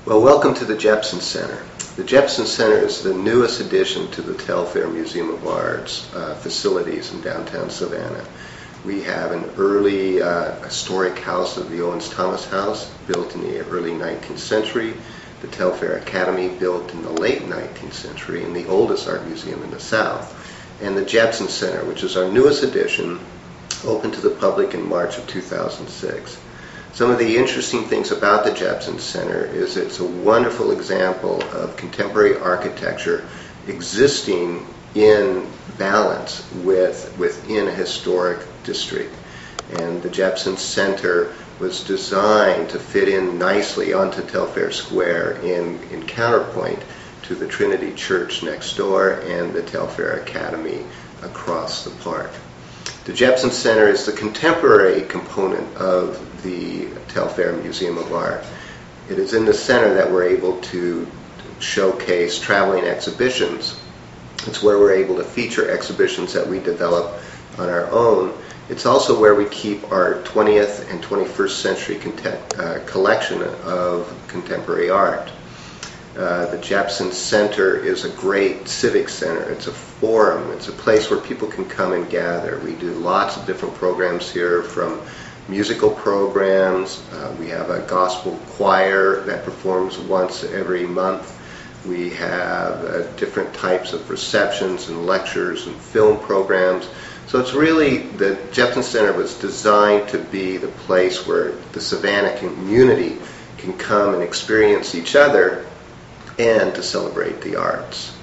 Well, welcome to the Jepson Center. The Jepson Center is the newest addition to the Telfair Museum of Art's facilities in downtown Savannah. We have an early historic house of the Owens Thomas House, built in the early 19th century, the Telfair Academy, built in the late 19th century, and the oldest art museum in the South, and the Jepson Center, which is our newest addition, opened to the public in March of 2006. Some of the interesting things about the Jepson Center is it's a wonderful example of contemporary architecture existing in balance within a historic district. And the Jepson Center was designed to fit in nicely onto Telfair Square in counterpoint to the Trinity Church next door and the Telfair Academy across the park. The Jepson Center is the contemporary component of the Telfair Museum of Art. It is in the center that we're able to showcase traveling exhibitions. It's where we're able to feature exhibitions that we develop on our own. It's also where we keep our 20th and 21st century collection of contemporary art. The Jepson Center is a great civic center. It's a forum. It's a place where people can come and gather. We do lots of different programs here, from musical programs. We have a gospel choir that performs once every month. We have different types of receptions and lectures and film programs. So it's really, the Jepson Center was designed to be the place where the Savannah community can come and experience each other and to celebrate the arts.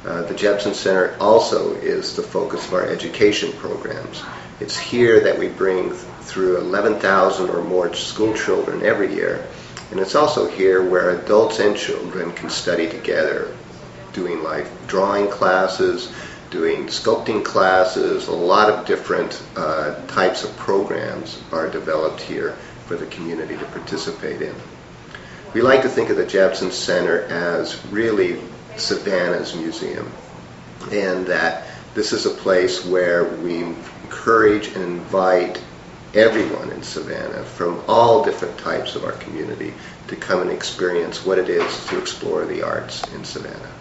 The Jepson Center also is the focus of our education programs. It's here that we bring through 11,000 or more school children every year, and it's also here where adults and children can study together, doing like drawing classes, doing sculpting classes. A lot of different types of programs are developed here for the community to participate in. We like to think of the Jepson Center as really Savannah's museum, and that this is a place where we encourage and invite everyone in Savannah from all different types of our community to come and experience what it is to explore the arts in Savannah.